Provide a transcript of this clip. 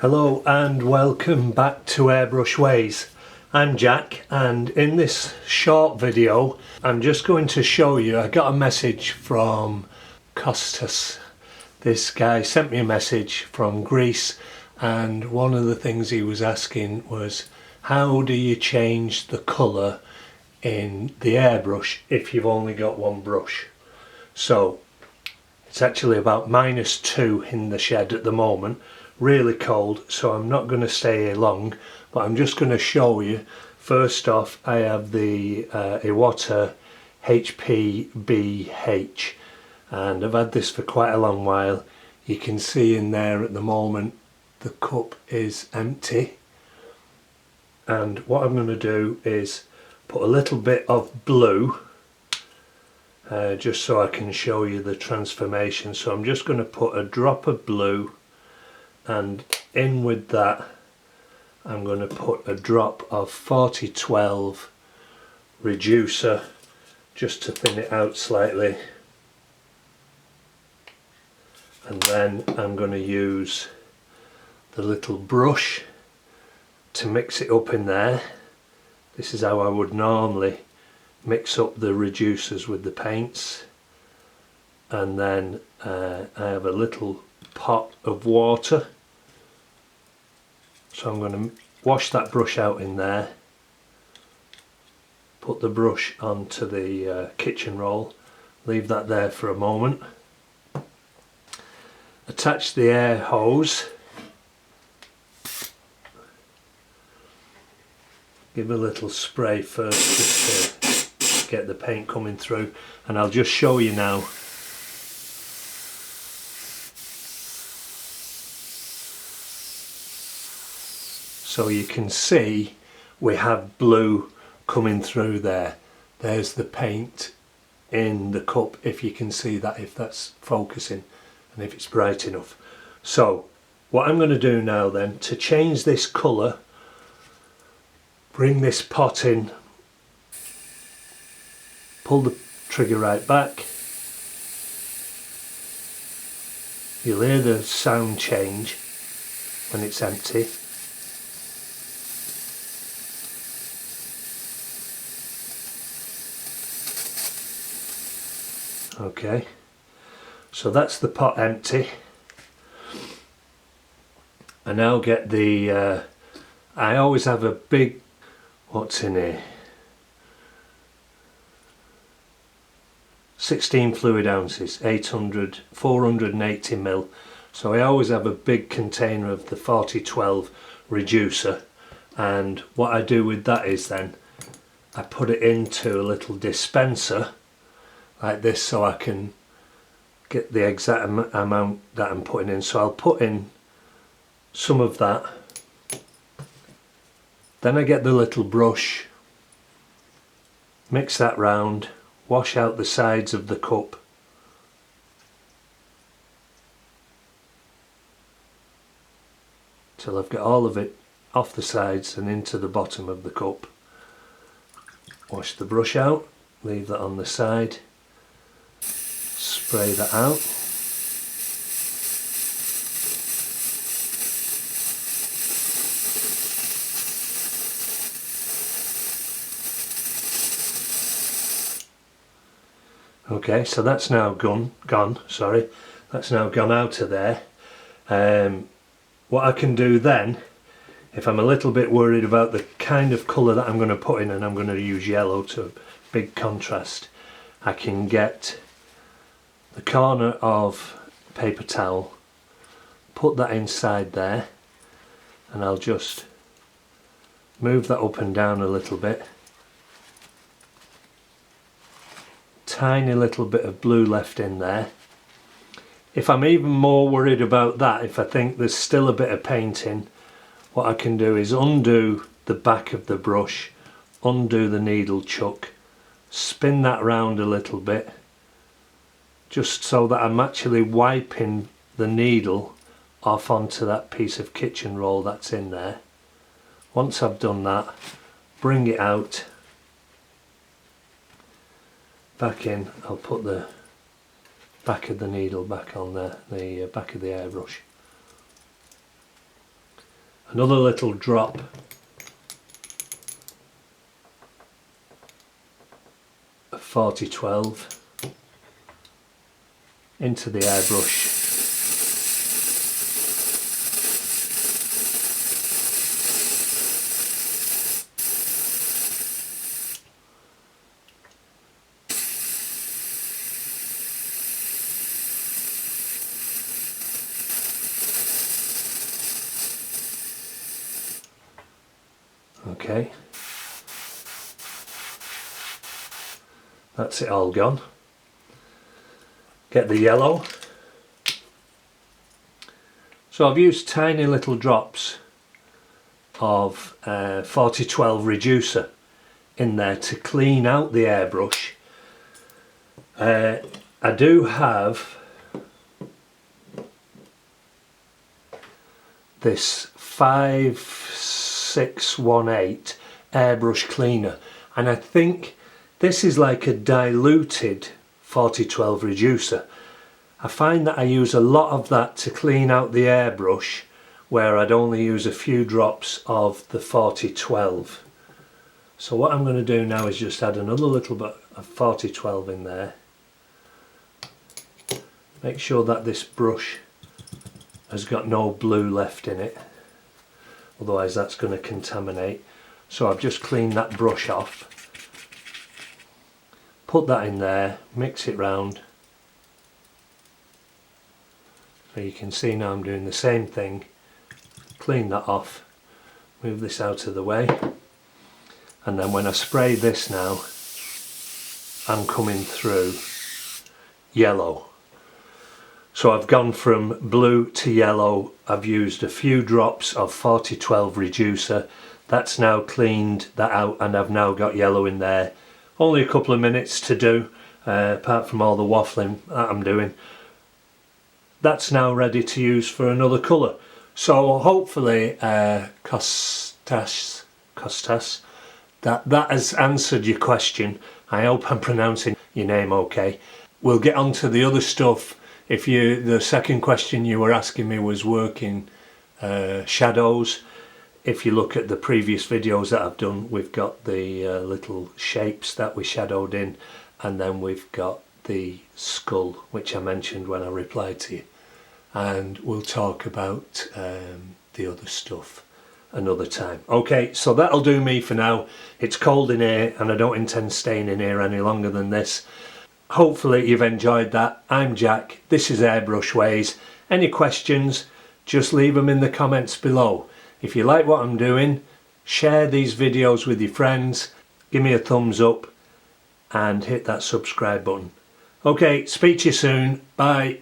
Hello and welcome back to Airbrush Ways. I'm Jack, and in this short video I'm just going to show you, I got a message from Costas. This guy sent me a message from Greece, and one of the things he was asking was, how do you change the colour in the airbrush if you've only got one brush? So it's actually about -2 in the shed at the moment, really cold, so I'm not going to stay here long, but I'm just going to show you. First off, I have the Iwata HPBH, and I've had this for quite a long while. You can see in there at the moment the cup is empty, and what I'm going to do is put a little bit of blue just so I can show you the transformation. So I'm just going to put a drop of blue, and in with that I'm going to put a drop of 4012 reducer just to thin it out slightly, and then I'm going to use the little brush to mix it up in there. This is how I would normally mix up the reducers with the paints, and then I have a little pot of water, so I'm going to wash that brush out in there, put the brush onto the kitchen roll, leave that there for a moment, attach the air hose, give a little spray first just to get the paint coming through, and I'll just show you now. So you can see we have blue coming through there. There's the paint in the cup, if you can see that, if that's focusing and if it's bright enough. So what I'm going to do now then, to change this colour, bring this pot in, pull the trigger right back, you'll hear the sound change when it's empty. Okay, so that's the pot empty. I now get the, I always have a big, what's in here, 16 fluid ounces, 480 ml. So I always have a big container of the 4012 reducer, and what I do with that is then I put it into a little dispenser like this, so I can get the exact amount that I'm putting in. So I'll put in some of that, then I get the little brush, mix that round, wash out the sides of the cup, till I've got all of it off the sides and into the bottom of the cup. Wash the brush out, leave that on the side, spray that out. Okay, so that's now gone, that's now gone out of there. What I can do then, if I'm a little bit worried about the kind of colour that I'm going to put in, and I'm going to use yellow to big contrast, I can get the corner of paper towel, put that inside there, and I'll just move that up and down a little bit. Tiny little bit of blue left in there. If I'm even more worried about that, if I think there's still a bit of painting, what I can do is undo the back of the brush, undo the needle chuck, spin that round a little bit, just so that I'm actually wiping the needle off onto that piece of kitchen roll that's in there. Once I've done that, bring it out, back in, I'll put the back of the needle back on there, the back of the airbrush. another little drop of 4012 into the airbrush. Okay, that's it all gone. Get the yellow. So I've used tiny little drops of 4012 reducer in there to clean out the airbrush. I do have this 5618 airbrush cleaner, and I think this is like a diluted 4012 reducer. I find that I use a lot of that to clean out the airbrush where I'd only use a few drops of the 4012. So what I'm going to do now is just add another little bit of 4012 in there. Make sure that this brush has got no blue left in it, otherwise that's going to contaminate. So I've just cleaned that brush off, put that in there, mix it round. So you can see now I'm doing the same thing. Clean that off, move this out of the way, and then when I spray this now, I'm coming through yellow. So I've gone from blue to yellow. I've used a few drops of 4012 reducer. That's now cleaned that out, and I've now got yellow in there. Only a couple of minutes to do, apart from all the waffling that I'm doing. That's now ready to use for another colour. So hopefully, Kostas, that has answered your question. I hope I'm pronouncing your name okay. We'll get on to the other stuff. If the second question you were asking me was working shadows. If you look at the previous videos that I've done, we've got the little shapes that we shadowed in, and then we've got the skull, which I mentioned when I replied to you. And we'll talk about the other stuff another time. Okay, so that'll do me for now. It's cold in here and I don't intend staying in here any longer than this. Hopefully you've enjoyed that. I'm Jack, this is Airbrush Ways. Any questions, just leave them in the comments below. If you like what I'm doing, share these videos with your friends, give me a thumbs up and hit that subscribe button. Okay, speak to you soon, bye.